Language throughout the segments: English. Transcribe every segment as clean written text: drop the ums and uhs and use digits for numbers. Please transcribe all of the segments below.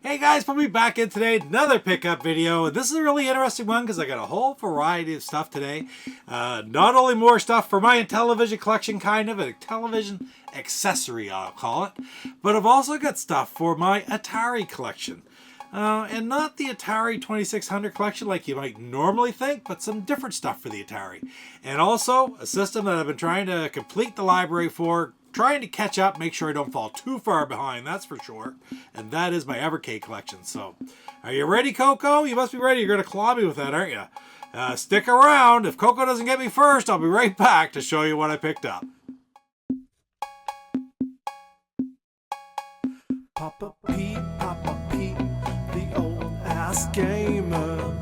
Hey guys, put me back in today, another pickup video. This is a really interesting one because I got a whole variety of stuff today. Not only more stuff for my Intellivision collection, kind of a television accessory I'll call it, but I've also got stuff for my Atari collection. And not the Atari 2600 collection like you might normally think, but some different stuff for the Atari. And also a system that I've been trying to complete the library for, trying to catch up, make sure I don't fall too far behind, that's for sure. And that is my Evercade collection. So, are you ready, Coco? You must be ready. You're going to claw me with that, aren't you? Stick around. If Coco doesn't get me first, I'll be right back to show you what I picked up. Papa Pete, the old ass gamer.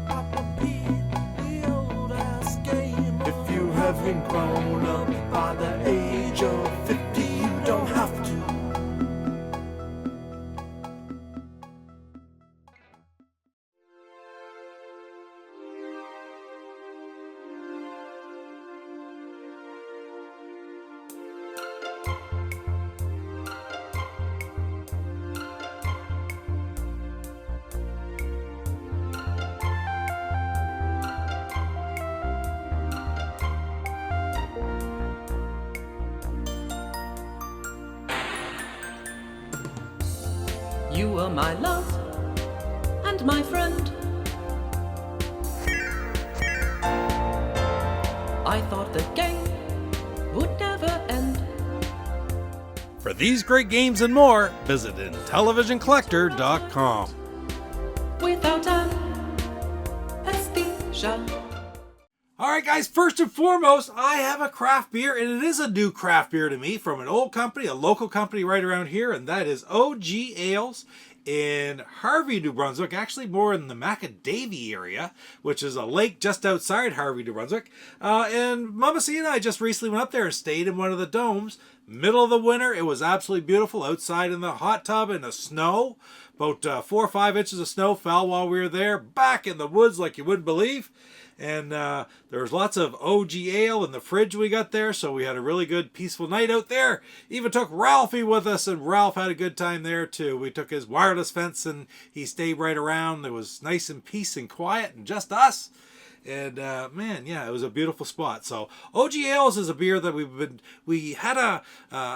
Papa Pete, the old ass gamer. If you haven't grown up by the age of 50, you don't have to. You are my love and my friend. I thought the game would never end. For these great games and more, visit Intellivisioncollector.com. Without anesthesia. Alright guys, first and foremost, I have a craft beer, and it is a new craft beer to me from an old company, a local company right around here, and that is OG Ales in Harvey, New Brunswick, actually more in the Macadavie area, which is a lake just outside Harvey, New Brunswick. And Mama C and I just recently went up there and stayed in one of the domes. Middle of the winter, it was absolutely beautiful outside in the hot tub in the snow. About 4 or 5 inches of snow fell while we were there, back in the woods like you wouldn't believe. And there was lots of OG ale in the fridge we got there, so we had a really good peaceful night out there. Even took Ralphie with us, and Ralph had a good time there too. We took his wireless fence and he stayed right around. It was nice and peace and quiet and just us. And man, yeah, it was a beautiful spot. So OG Ales is a beer that we had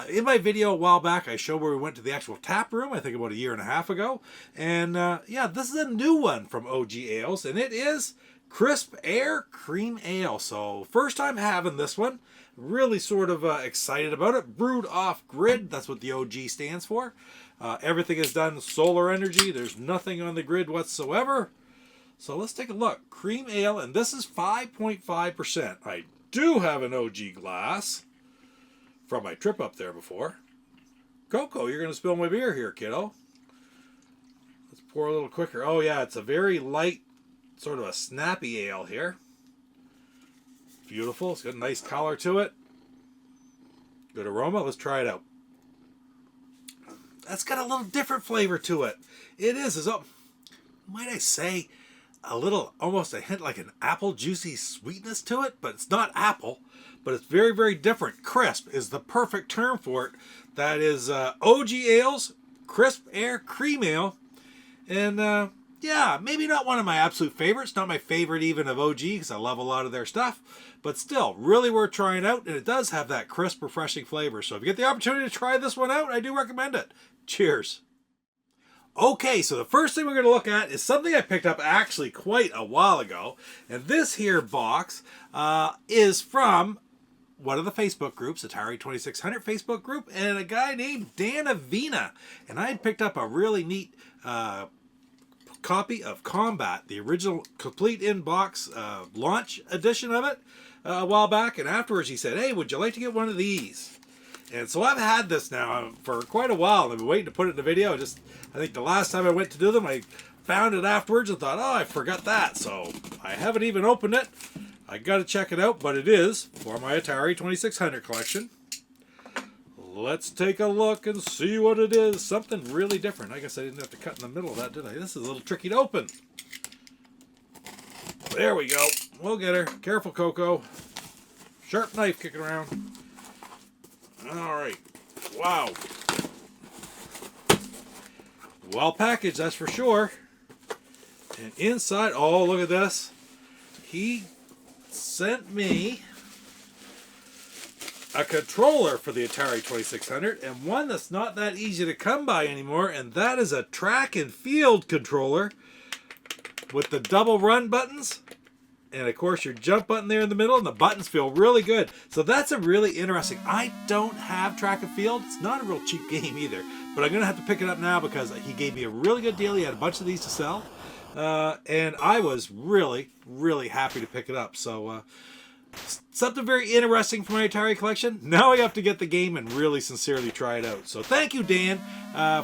in my video a while back, I showed where we went to the actual tap room, I think about 1.5 years ago. And yeah, this is a new one from OG Ales, and it is Crisp Air Cream Ale. So first time having this one, really sort of excited about it. Brewed off grid, that's what the OG stands for. Everything is done solar energy. There's nothing on the grid whatsoever. So let's take a look. Cream ale, and this is 5.5%. I do have an OG glass from my trip up there before. Coco, you're going to spill my beer here, kiddo. Let's pour a little quicker. Oh yeah, it's a very light, sort of a snappy ale here. Beautiful. It's got a nice color to it. Good aroma. Let's try it out. That's got a little different flavor to it. It is, might I say, a little, almost a hint like an apple juicy sweetness to it, but it's not apple, but it's very, very different. Crisp is the perfect term for it. That is OG Ales, Crisp Air Cream Ale. And yeah, maybe not one of my absolute favorites. Not my favorite even of OG, because I love a lot of their stuff. But still, really worth trying out. And it does have that crisp, refreshing flavor. So if you get the opportunity to try this one out, I do recommend it. Cheers. Okay, so the first thing we're going to look at is something I picked up actually quite a while ago. And this here box is from one of the Facebook groups, Atari 2600 Facebook group, and a guy named Dan Avina. And I had picked up a really neat copy of Combat, the original complete in-box launch edition of it a while back. And afterwards he said, hey, would you like to get one of these? And so I've had this now for quite a while. I've been waiting to put it in the video. I think the last time I went to do them, I found it afterwards and thought, oh, I forgot that. So I haven't even opened it. I got to check it out, but it is for my Atari 2600 collection. Let's take a look and see what it is. Something really different. I guess I didn't have to cut in the middle of that, did I? This is a little tricky to open. There we go. We'll get her. Careful, Coco. Sharp knife kicking around. All right. Wow. Well packaged, that's for sure. And inside, oh, look at this. He sent me a controller for the Atari 2600, and one that's not that easy to come by anymore, and that is a track and field controller with the double run buttons, and of course your jump button there in the middle, and the buttons feel really good. So that's a really interesting. I don't have track and field. It's not a real cheap game either, but I'm gonna have to pick it up now because he gave me a really good deal. He had a bunch of these to sell, and I was really, really happy to pick it up. So something very interesting for my Atari collection. Now I have to get the game and really sincerely try it out. So thank you, Dan,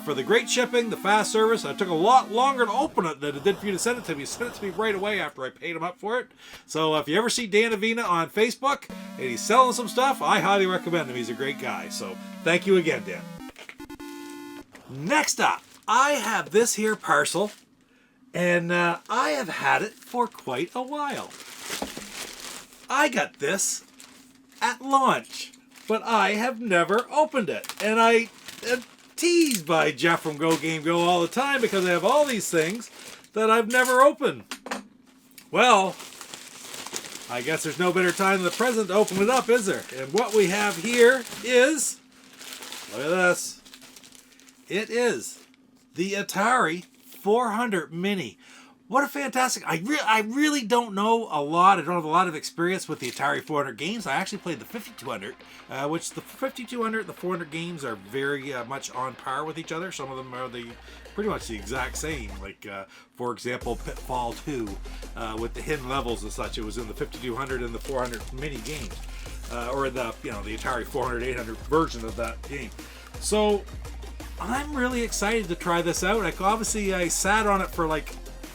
for the great shipping, the fast service. It took a lot longer to open it than it did for you to send it to me. You sent it to me right away after I paid him up for it. So if you ever see Dan Avina on Facebook and he's selling some stuff, I highly recommend him. He's a great guy. So thank you again, Dan. Next up, I have this here parcel, and I have had it for quite a while. I got this at launch, but I have never opened it. And I am teased by Jeff from gogamego all the time because I have all these things that I've never opened. Well, I guess there's no better time than the present to open it up, is there? And what we have here is, look at this. It is the Atari 400 Mini. What a fantastic... I really don't know a lot. I don't have a lot of experience with the Atari 400 games. I actually played the 5200, which the 5200 and the 400 games are very much on par with each other. Some of them are pretty much the exact same. Like, for example, Pitfall 2 with the hidden levels and such. It was in the 5200 and the 400 Mini games. Or the Atari 400, 800 version of that game. So, I'm really excited to try this out. Obviously, I sat on it for like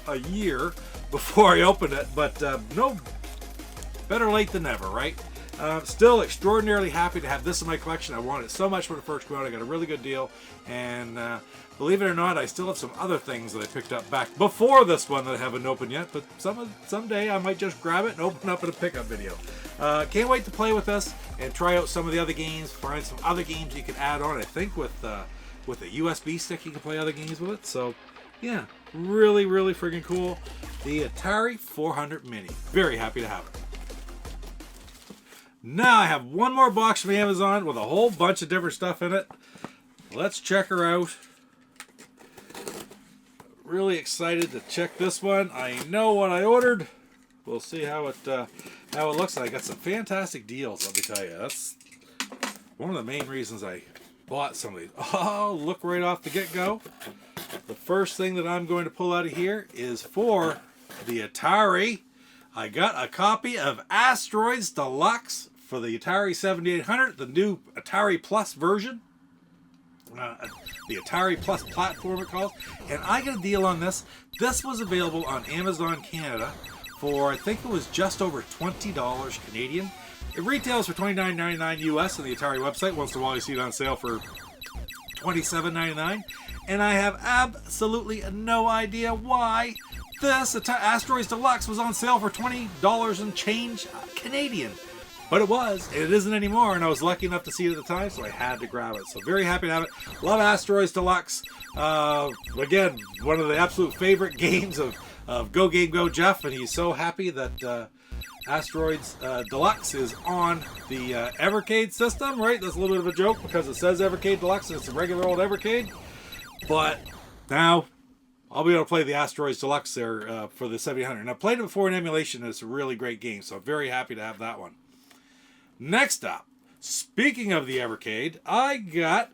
a year before I opened it, but no better late than never, right? Still extraordinarily happy to have this in my collection. I wanted it so much when it first came out. I got a really good deal, and believe it or not, I still have some other things that I picked up back before this one that I haven't opened yet, but someday I might just grab it and open up in a pickup video. Can't wait to play with this and try out some of the other games, find some other games you can add on. I think with a USB stick you can play other games with it, so yeah, really, really freaking cool. The Atari 400 Mini. Very happy to have it. Now I have one more box from Amazon with a whole bunch of different stuff in it. Let's check her out. Really excited to check this one. I know what I ordered. We'll see how it looks. I got some fantastic deals, let me tell you. That's one of the main reasons I bought some of these. Oh, look right off the get-go. The first thing that I'm going to pull out of here is for the Atari. I got a copy of Asteroids Deluxe for the Atari 7800, the new Atari Plus version. The Atari Plus platform it calls. And I got a deal on this. This was available on Amazon Canada for, I think it was just over $20 Canadian. It retails for $29.99 US on the Atari website. Once in a while you see it on sale for $27.99. And I have absolutely no idea why this Asteroids Deluxe was on sale for $20 and change Canadian. But it was, and it isn't anymore, and I was lucky enough to see it at the time, so I had to grab it. So very happy to have it. Love Asteroids Deluxe. Again, one of the absolute favorite games of gogamego Jeff, and he's so happy that Asteroids Deluxe is on the Evercade system, right? That's a little bit of a joke because it says Evercade Deluxe and it's a regular old Evercade. But now I'll be able to play the Asteroids Deluxe there for the 700. And I've played it before in emulation, and it's a really great game, so I'm very happy to have that one. Next up, speaking of the Evercade, I got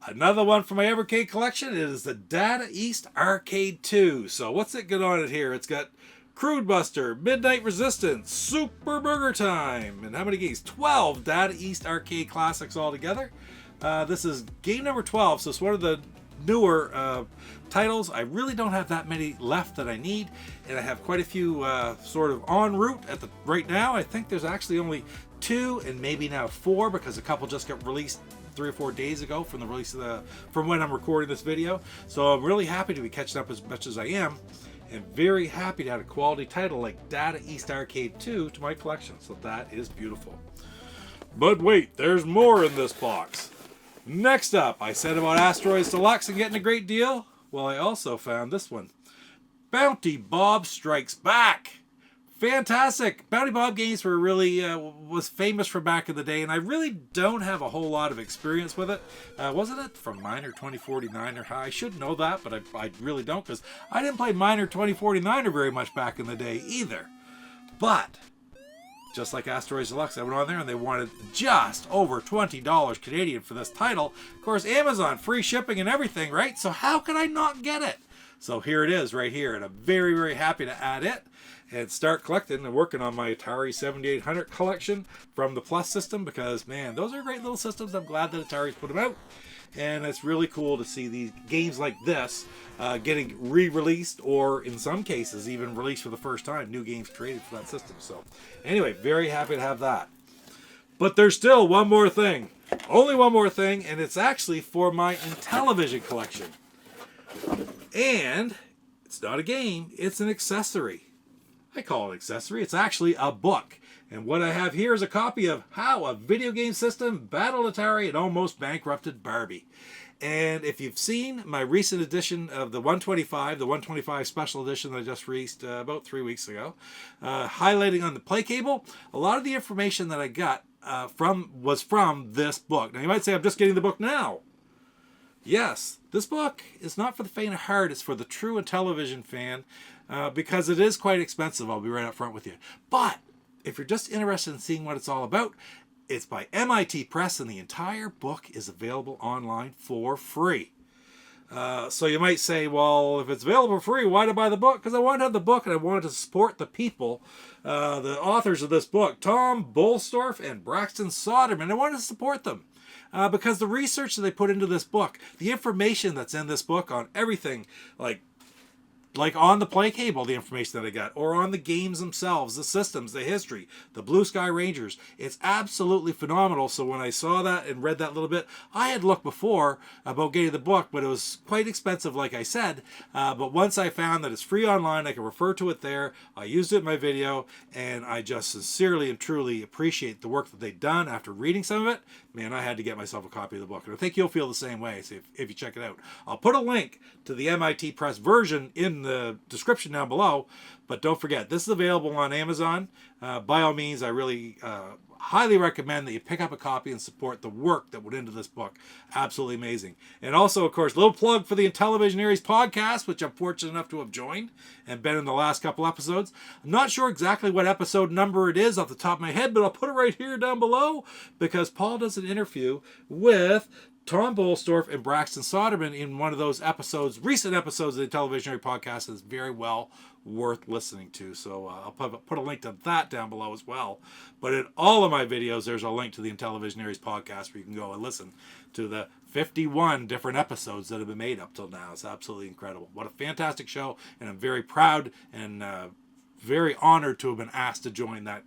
another one from my Evercade collection. It is the Data East Arcade 2. So what's it got on it here? It's got Crude Buster, Midnight Resistance, Super Burger Time, and how many games? 12 Data East Arcade classics altogether. This is game number 12, so it's one of the newer titles. I really don't have that many left that I need, and I have quite a few sort of en route right now. I think there's actually only 2 and maybe now 4 because a couple just got released 3 or 4 days ago from the release of from when I'm recording this video. So I'm really happy to be catching up as much as I am, and very happy to add a quality title like Data East Arcade 2 to my collection. So that is beautiful. But wait, there's more in this box. Next up, I said about Asteroids Deluxe and getting a great deal. Well, I also found this one. Bounty Bob Strikes Back. Fantastic. Bounty Bob games were really, was famous for back in the day, and I really don't have a whole lot of experience with it. Wasn't it from Miner 2049 or how? I should know that, but I really don't, because I didn't play Miner 2049 very much back in the day either. But just like Asteroids Deluxe, I went on there and they wanted just over $20 Canadian for this title. Of course, Amazon, free shipping and everything, right? So how could I not get it? So here it is right here, and I'm very, very happy to add it and start collecting and working on my Atari 7800 collection from the Plus system, because, man, those are great little systems. I'm glad that Atari's put them out, and it's really cool to see these games like this getting re-released, or in some cases even released for the first time, new games created for that system. So anyway, very happy to have that. But there's still one more thing, only one more thing, and it's actually for my Intellivision collection. And it's not a game, it's an accessory. I call it accessory. It's actually a book. And what I have here is a copy of How a Video Game System Battled Atari and Almost Bankrupted Barbie. And if you've seen my recent edition of the 125 special edition that I just released about 3 weeks ago, highlighting on the play cable, a lot of the information that I got was from this book. Now you might say, I'm just getting the book now. Yes, this book is not for the faint of heart. It's for the true Intellivision fan, because it is quite expensive. I'll be right up front with you. But if you're just interested in seeing what it's all about, it's by MIT Press, and the entire book is available online for free. So you might say, well, if it's available for free, why to buy the book? Because I wanted to have the book, and I wanted to support the people, the authors of this book, Tom Boellstorff and Braxton Soderman. I wanted to support them. Because the research that they put into this book, the information that's in this book on everything, like on the play cable, the information that I got, or on the games themselves, the systems, the history, the Blue Sky Rangers, it's absolutely phenomenal. So when I saw that and read that little bit, I had looked before about getting the book, but it was quite expensive, like I said. But once I found that it's free online, I can refer to it there. I used it in my video, and I just sincerely and truly appreciate the work that they've done after reading some of it. Man, I had to get myself a copy of the book, and I think you'll feel the same way if you check it out. I'll put a link to the MIT Press version in the description down below, but don't forget, this is available on Amazon. By all means, I really highly recommend that you pick up a copy and support the work that went into this book. Absolutely amazing. And also, of course, little plug for the Intellivisionaries Podcast, which I'm fortunate enough to have joined and been in the last couple episodes. I'm not sure exactly what episode number it is off the top of my head, but I'll put it right here down below, because Paul does an interview with Tom Boellstorff and Braxton Soderman in one of those episodes, recent episodes of the Intellivisionary Podcast, is very well worth listening to. So I'll put a link to that down below as well. But in all of my videos, there's a link to the Intellivisionaries Podcast where you can go and listen to the 51 different episodes that have been made up till now. It's absolutely incredible. What a fantastic show, and I'm very proud and very honored to have been asked to join that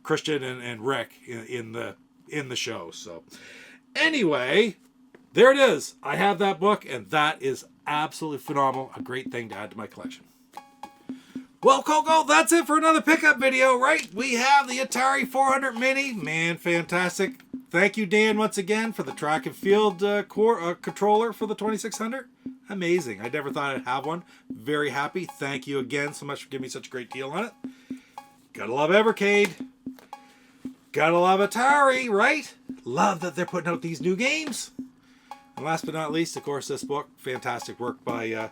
Christian and Rick in the show. So anyway, there it is. I have that book, and that is absolutely phenomenal. A great thing to add to my collection. Well, Coco, that's it for another pickup video, right? We have the Atari 400 Mini. Man, fantastic. Thank you, Dan, once again, for the track and field controller for the 2600. Amazing. I never thought I'd have one. Very happy. Thank you again so much for giving me such a great deal on it. Gotta love Evercade. Gotta love Atari, right? Love that they're putting out these new games. And last but not least, of course, this book. Fantastic work by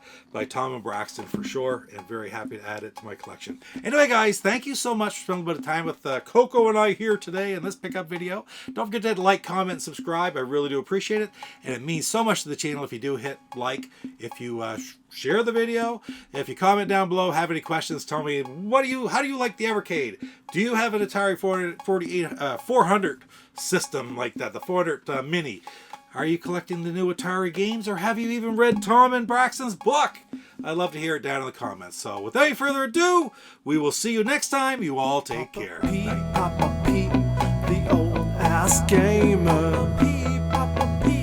Tom and Braxton for sure. And very happy to add it to my collection. Anyway, guys, thank you so much for spending a bit of time with Coco and I here today in this pickup video. Don't forget to like, comment, and subscribe. I really do appreciate it. And it means so much to the channel if you do hit like, if you share the video, if you comment down below, have any questions, tell me, how do you like the Evercade? Do you have an Atari 400 system like that, the 400 Mini? Are you collecting the new Atari games, or have you even read Tom and Braxton's book? I'd love to hear it down in the comments. So without any further ado, we will see you next time. You all take care. Papa Pete, the old ass gamer. Papa Pete,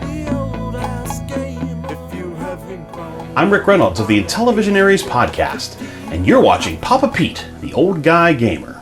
the old ass gamer. If you haven't grown. I'm Rick Reynolds of the Intellivisionaries Podcast, and you're watching Papa Pete, the Old Guy Gamer.